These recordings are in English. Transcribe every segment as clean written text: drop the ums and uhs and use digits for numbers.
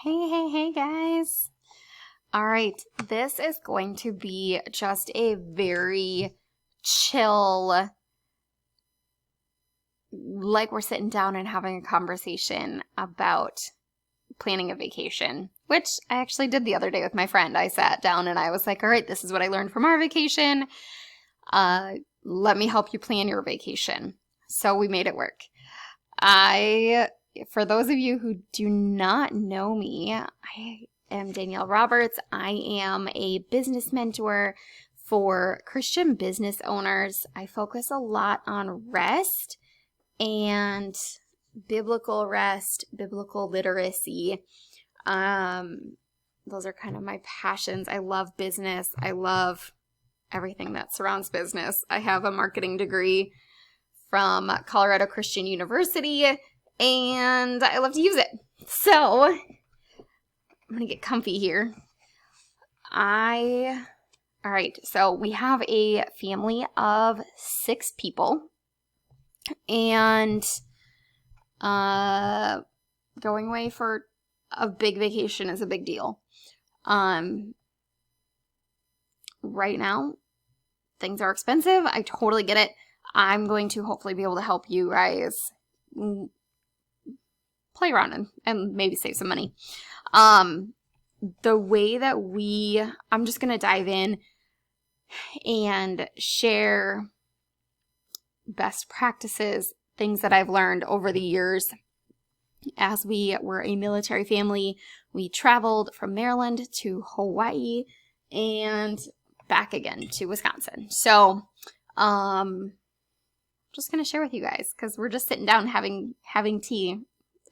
Hey guys. All right, this is going to be just a very chill, like we're sitting down and having a conversation about planning a vacation, which I actually did the other day with my friend. I sat down and I was like, all right, this is what I learned from our vacation. Let me help you plan your vacation. So we made it work. For those of you who do not know me, I am Danielle Roberts. I am a business mentor for Christian business owners. I focus a lot on rest and biblical rest, biblical literacy. Those are kind of my passions. I love business. I love everything that surrounds business. I have a marketing degree from Colorado Christian University, and I love to use it. So, I'm going to get comfy here. All right, so we have a family of 6 people, and going away for a big vacation is a big deal. Right now, things are expensive. I totally get it. I'm going to hopefully be able to help you guys play around and maybe save some money. The way that I'm just going to dive in and share best practices, things that I've learned over the years. As we were a military family, we traveled from Maryland to Hawaii and back again to Wisconsin. So, just going to share with you guys because we're just sitting down having tea,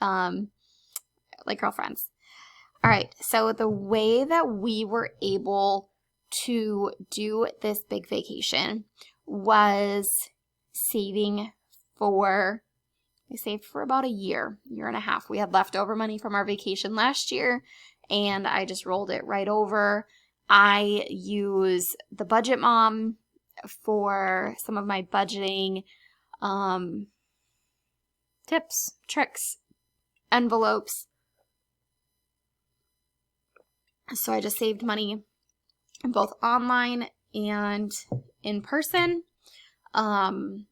like girlfriends. All right. So the way that we were able to do this big vacation was we saved for about a year and a half. We had leftover money from our vacation last year, and I just rolled it right over. I use the Budget Mom for some of my budgeting tips, tricks, envelopes. So I just saved money both online and in person. Obviously,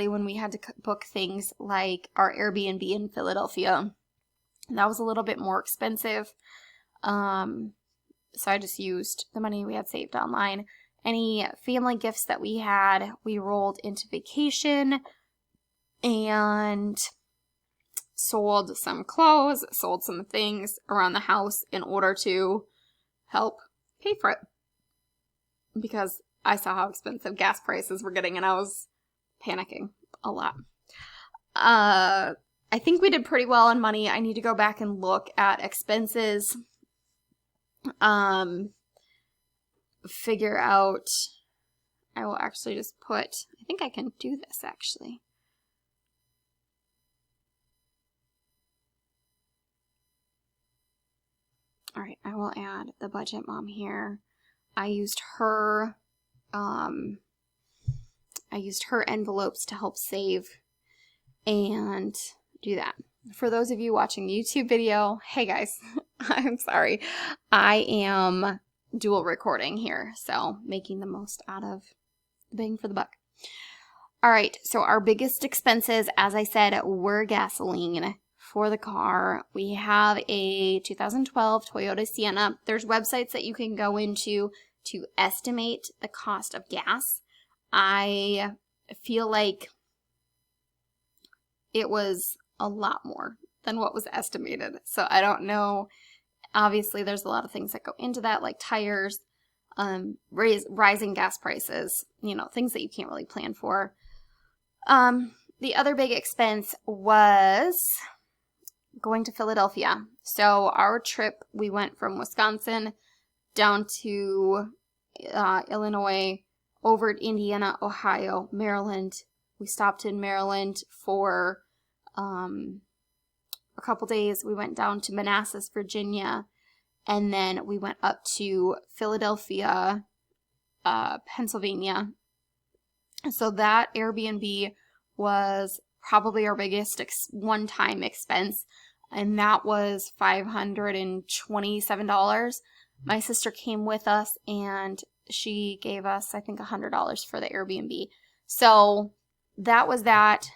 when we had to book things like our Airbnb in Philadelphia, that was a little bit more expensive. So I just used the money we had saved online. Any family gifts that we had, we rolled into vacation and sold some clothes, sold some things around the house in order to help pay for it. Because I saw how expensive gas prices were getting and I was panicking a lot. I think we did pretty well on money. I need to go back and look at expenses. Figure out, I will actually just I think I can do this actually. All right, I will add the Budget Mom here. I used her envelopes to help save and do that. For those of you watching the YouTube video, hey guys, I'm sorry. I am dual recording here, so making the most out of the bang for the buck. All right, so our biggest expenses, as I said, were gasoline for the car. We have a 2012 Toyota Sienna. There's websites that you can go into to estimate the cost of gas. I feel like it was a lot more than what was estimated. So I don't know. Obviously, there's a lot of things that go into that, like tires, rising gas prices, things that you can't really plan for. The other big expense was going to Philadelphia. So our trip, we went from Wisconsin down to Illinois, over to Indiana, Ohio, Maryland. We stopped in Maryland for a couple days. We went down to Manassas, Virginia, and then we went up to Philadelphia, Pennsylvania. So that Airbnb was probably our biggest one-time expense. and that was $527. My sister came with us, and she gave us, I think, $100 for the Airbnb. So that was that.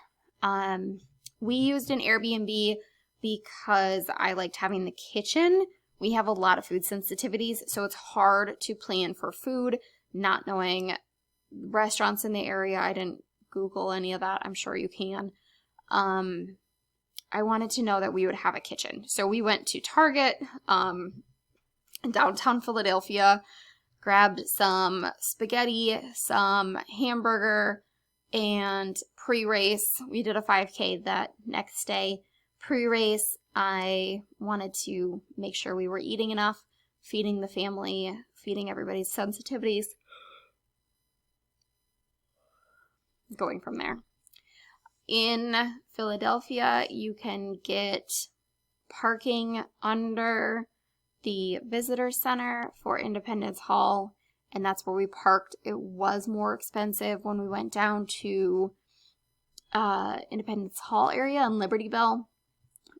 We used an Airbnb because I liked having the kitchen. We have a lot of food sensitivities, so it's hard to plan for food, not knowing restaurants in the area. I didn't Google any of that. I'm sure you can. I wanted to know that we would have a kitchen. So we went to Target in downtown Philadelphia, grabbed some spaghetti, some hamburger, and pre-race. We did a 5K that next day. Pre-race, I wanted to make sure we were eating enough, feeding the family, feeding everybody's sensitivities. Going from there. In Philadelphia, you can get parking under the visitor center for Independence Hall, and that's where we parked. It was more expensive when we went down to Independence Hall area and Liberty Bell,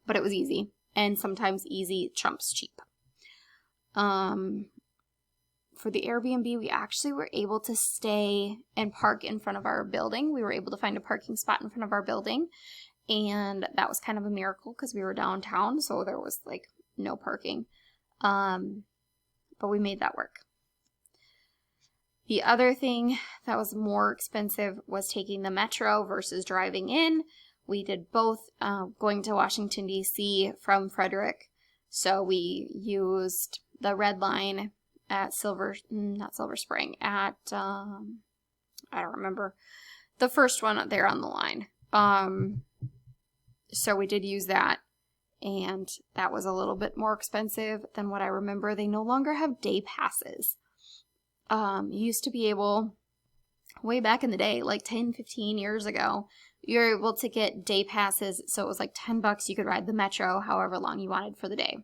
but it was easy, and sometimes easy trumps cheap. For the Airbnb, we actually were able to stay and park in front of our building. We were able to find a parking spot in front of our building, and that was kind of a miracle because we were downtown, so there was like no parking. But we made that work. The other thing that was more expensive was taking the metro versus driving in. We did both, going to Washington, D.C. from Frederick. So we used the red line at not Silver Spring, at, I don't remember, the first one there on the line. So we did use that, and that was a little bit more expensive than what I remember. They no longer have day passes. You used to be able, way back in the day, like 10, 15 years ago, you were able to get day passes, so it was like $10. You could ride the metro however long you wanted for the day.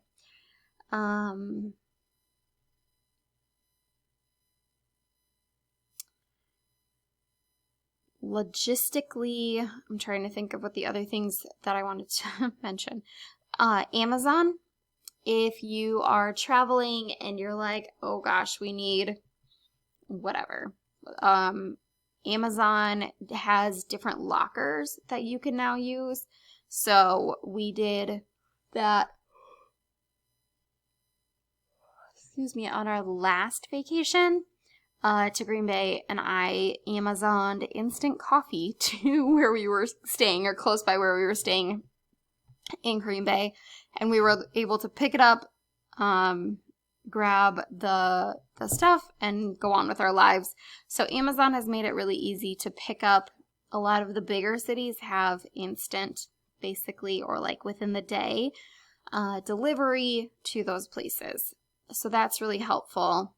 Logistically, I'm trying to think of what the other things that I wanted to mention. Amazon, if you are traveling and you're like, oh gosh, we need whatever. Amazon has different lockers that you can now use. So we did that, on our last vacation to Green Bay, and I Amazoned instant coffee to where we were staying, or close by where we were staying in Green Bay, and we were able to pick it up, grab the stuff, and go on with our lives. So Amazon has made it really easy to pick up. A lot of the bigger cities have instant, basically, or like within the day, delivery to those places. So that's really helpful.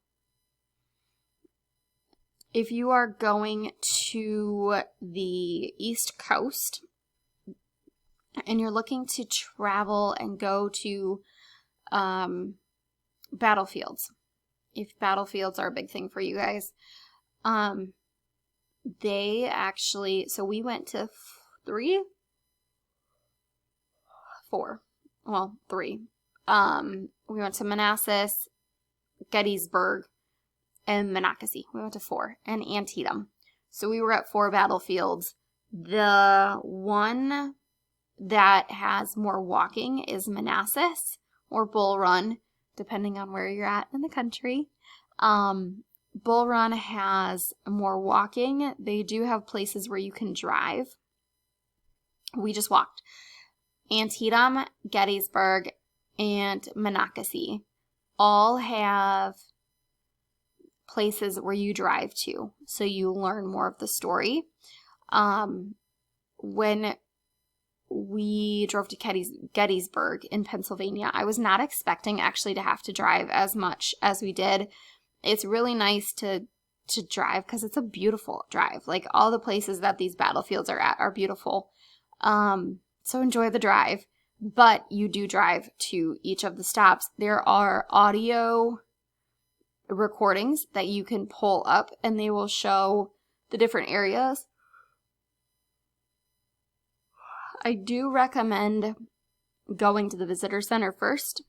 If you are going to the East Coast and you're looking to travel and go to battlefields, if battlefields are a big thing for you guys, they actually, so we went to three. We went to Manassas, Gettysburg, and Monocacy. We went to 4, and Antietam. So we were at 4 battlefields. The one that has more walking is Manassas, or Bull Run, depending on where you're at in the country. Bull Run has more walking. They do have places where you can drive. We just walked. Antietam, Gettysburg, and Monocacy all have places where you drive to, so you learn more of the story. When we drove to Gettysburg in Pennsylvania, I was not expecting actually to have to drive as much as we did. It's really nice to drive because it's a beautiful drive. Like, all the places that these battlefields are at are beautiful. So enjoy the drive, but you do drive to each of the stops. There are audio recordings that you can pull up, and they will show the different areas. I do recommend going to the visitor center first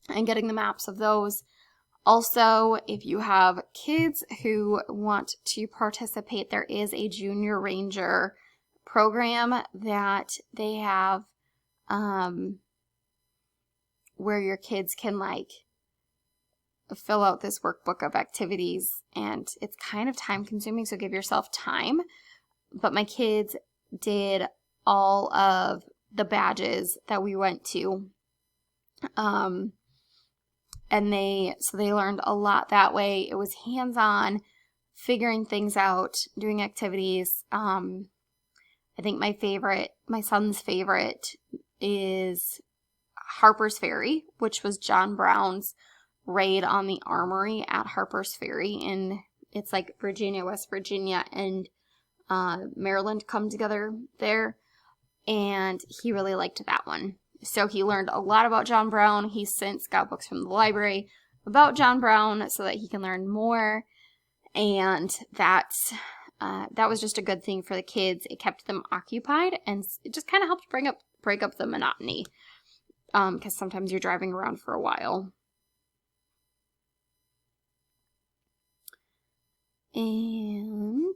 and getting the maps of those. Also, if you have kids who want to participate, there is a Junior Ranger program that they have where your kids can like fill out this workbook of activities, and it's kind of time consuming, so give yourself time. But my kids did all of the badges that we went to. And they learned a lot that way. It was hands-on, figuring things out, doing activities. I think my son's favorite is Harper's Ferry, which was John Brown's raid on the armory at Harper's Ferry. And it's like Virginia, West Virginia, and Maryland come together there. And he really liked that one. So he learned a lot about John Brown. He's since got books from the library about John Brown so that he can learn more. And that was just a good thing for the kids. It kept them occupied, and it just kind of helped break up the monotony. Because sometimes you're driving around for a while. And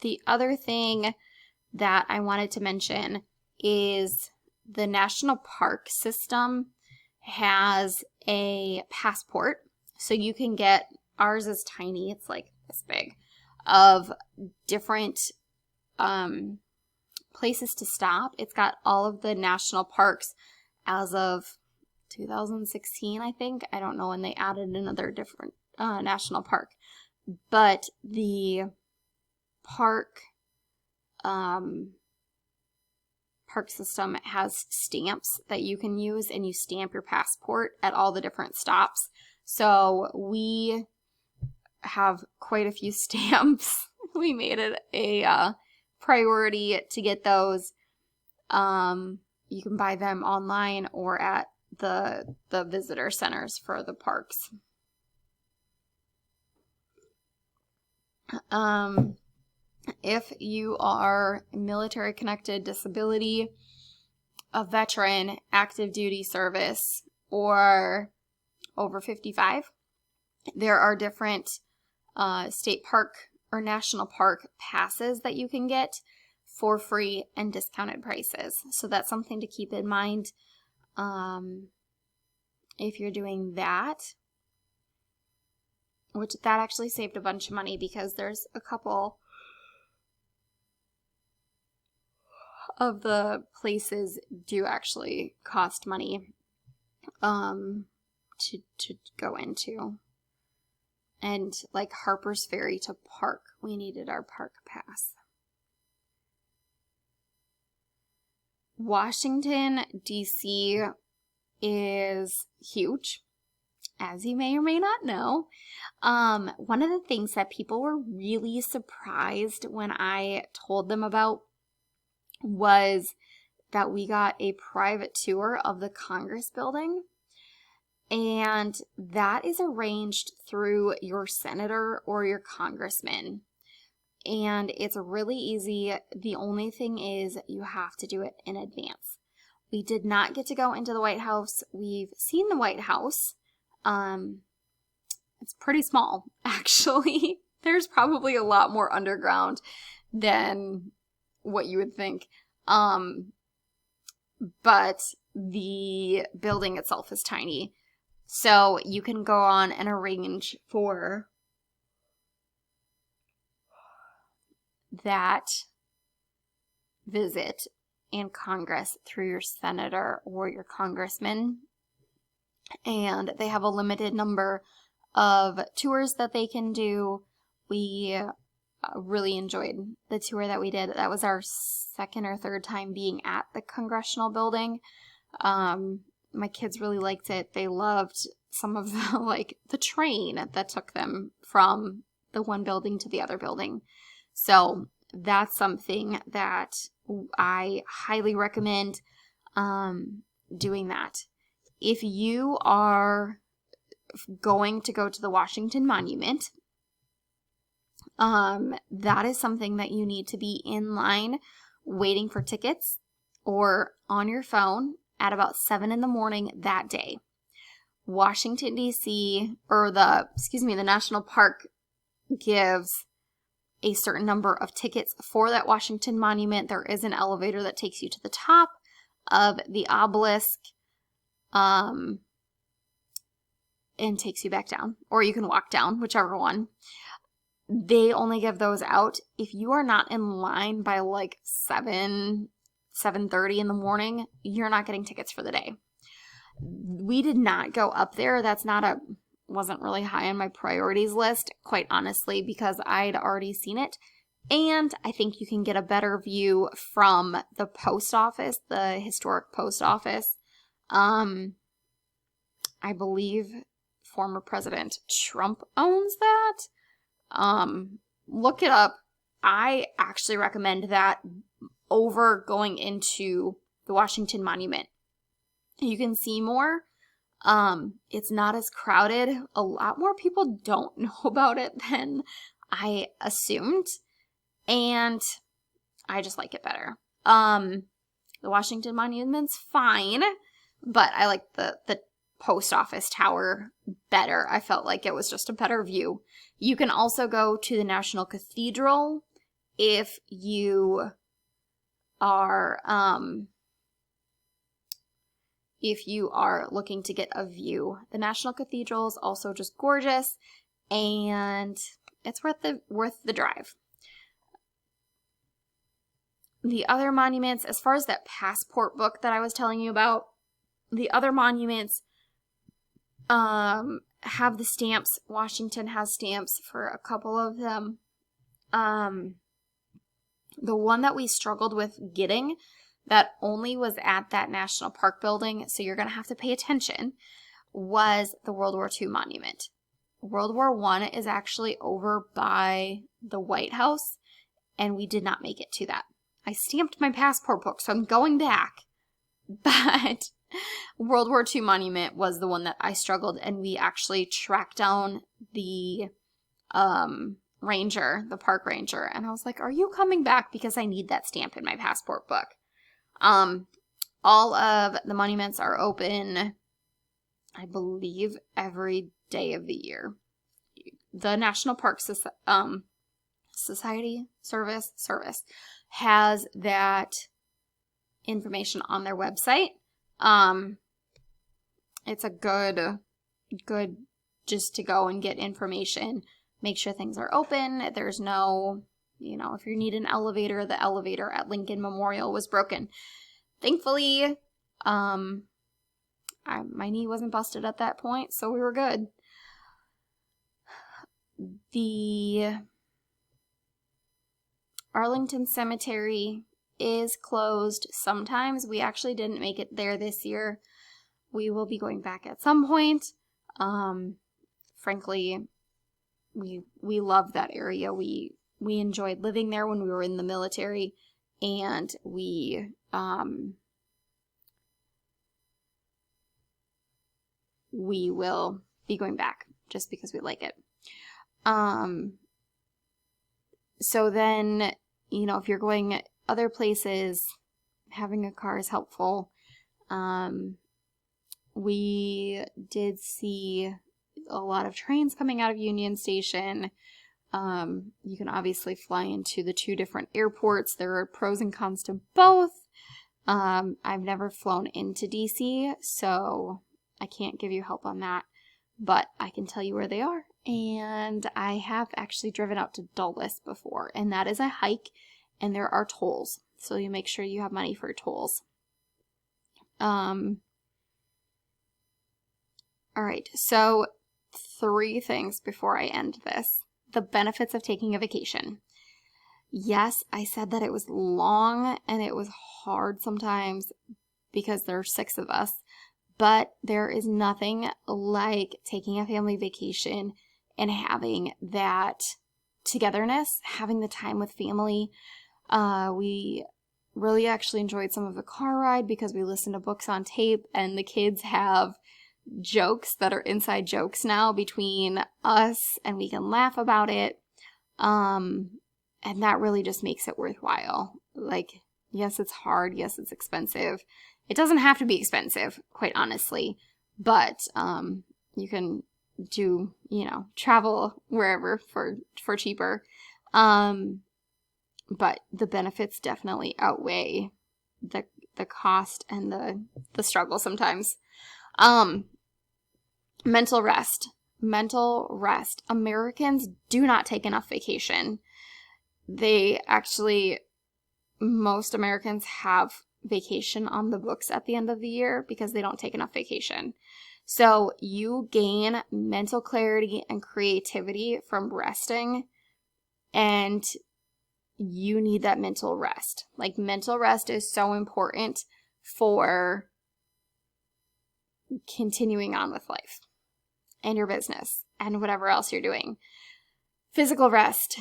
the other thing that I wanted to mention is the national park system has a passport. So you can get, ours is tiny, it's like this big, of different places to stop. It's got all of the national parks as of 2016, I think. I don't know when they added another different national park. But the park system has stamps that you can use, and you stamp your passport at all the different stops. So we have quite a few stamps. We made it a priority to get those. You can buy them online or at the visitor centers for the parks. If you are military connected, disability, a veteran, active duty service, or over 55, there are different state park or national park passes that you can get for free and discounted prices. So that's something to keep in mind if you're doing that. Which that actually saved a bunch of money, because there's a couple of the places do actually cost money to go into. And like Harper's Ferry to park, we needed our park pass. Washington, D.C. is huge, as you may or may not know. One of the things that people were really surprised when I told them about was that we got a private tour of the Congress building, and that is arranged through your senator or your congressman, and it's really easy. The only thing is you have to do it in advance. We did not get to go into the White House. We've seen the White House. It's pretty small, actually. There's probably a lot more underground than what you would think. But the building itself is tiny. So you can go on and arrange for that visit in Congress through your senator or your congressman. And they have a limited number of tours that they can do. We really enjoyed the tour that we did. That was our second or third time being at the Congressional building. My kids really liked it. They loved some of the train that took them from the one building to the other building. So that's something that I highly recommend doing that. If you are going to go to the Washington Monument, that is something that you need to be in line waiting for tickets or on your phone at about 7 in the morning that day. Washington, D.C., or the national park gives a certain number of tickets for that Washington Monument. There is an elevator that takes you to the top of the obelisk, and takes you back down, or you can walk down, whichever one. They only give those out if you are not in line by like 7:30 in the morning. You're not getting tickets for the day. We did not go up there. Wasn't really high on my priorities list, quite honestly, because I'd already seen it. And I think you can get a better view from the post office, the historic post office. I believe former President Trump owns that. Look it up. I actually recommend that over going into the Washington Monument. You can see more. It's not as crowded. A lot more people don't know about it than I assumed, and I just like it better. The Washington Monument's fine, but I like the post office tower better. I felt like it was just a better view. You can also go to the National Cathedral if you are looking to get a view. The National Cathedral is also just gorgeous, and it's worth the drive. The other monuments, as far as that passport book that I was telling you about, the other monuments have the stamps. Washington has stamps for a couple of them. The one that we struggled with getting that only was at that National Park building, so you're going to have to pay attention, was the World War II monument. World War I is actually over by the White House, and we did not make it to that. I stamped my passport book, so I'm going back, but World War II monument was the one that I struggled, and we actually tracked down the ranger, the park ranger, and I was like, are you coming back? Because I need that stamp in my passport book. All of the monuments are open, I believe, every day of the year. The National Park Society Service has that information on their website. It's a good just to go and get information, make sure things are open. There's no, if you need an elevator, the elevator at Lincoln Memorial was broken. Thankfully, my knee wasn't busted at that point, so we were good. The Arlington Cemetery is closed sometimes. We actually didn't make it there this year. We will be going back at some point. Frankly, we love that area. We enjoyed living there when we were in the military, and we will be going back just because we like it. So then, if you're going other places, having a car is helpful. We did see a lot of trains coming out of Union Station. You can obviously fly into the two different airports. There are pros and cons to both. I've never flown into DC, so I can't give you help on that, but I can tell you where they are. And I have actually driven out to Dulles before, and that is a hike, and there are tolls, so you make sure you have money for tolls. All right, so 3 things before I end this. The benefits of taking a vacation. Yes, I said that it was long and it was hard sometimes because there are 6 of us, but there is nothing like taking a family vacation and having that togetherness, having the time with family. We really actually enjoyed some of the car ride because we listened to books on tape, and the kids have jokes that are inside jokes now between us, and we can laugh about it. And that really just makes it worthwhile. Like, yes, it's hard. Yes, it's expensive. It doesn't have to be expensive, quite honestly, but you can do, travel wherever for cheaper. But the benefits definitely outweigh the cost and the struggle sometimes. Mental rest. Mental rest. Americans do not take enough vacation. Most Americans have vacation on the books at the end of the year because they don't take enough vacation. So you gain mental clarity and creativity from resting, and you need that mental rest. Like, mental rest is so important for continuing on with life and your business and whatever else you're doing. Physical rest.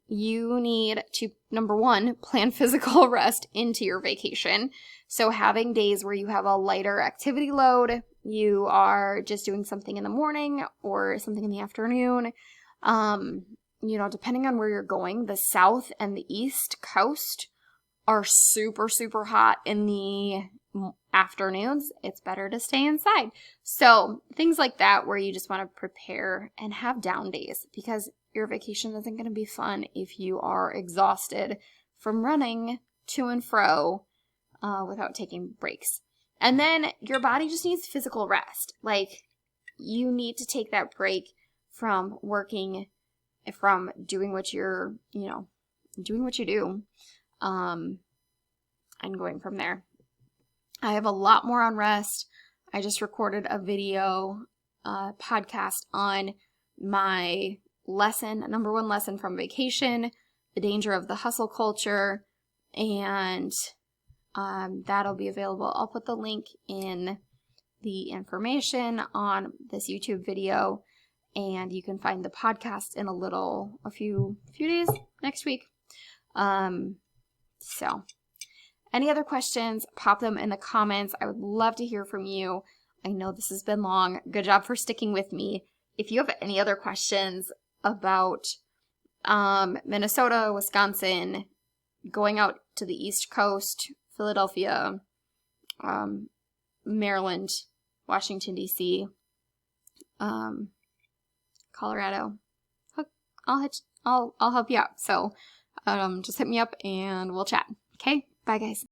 You need to, number one, plan physical rest into your vacation. So having days where you have a lighter activity load, you are just doing something in the morning or something in the afternoon. Depending on where you're going, the South and the East Coast are super, super hot in the afternoons. It's better to stay inside. So things like that where you just want to prepare and have down days, because your vacation isn't going to be fun if you are exhausted from running to and fro without taking breaks. And then your body just needs physical rest. Like, you need to take that break from working, from doing what you're, doing what you do, and going from there. I have a lot more on rest. I just recorded a video podcast on my number one lesson from vacation, the danger of the hustle culture, and that'll be available. I'll put the link in the information on this YouTube video, and you can find the podcast in a few days next week. So any other questions, pop them in the comments. I would love to hear from you. I know this has been long. Good job for sticking with me. If you have any other questions about Minnesota, Wisconsin, going out to the East Coast, Philadelphia, Maryland, Washington, D.C., Colorado, I'll help you out. So just hit me up and we'll chat. Okay? Bye, guys.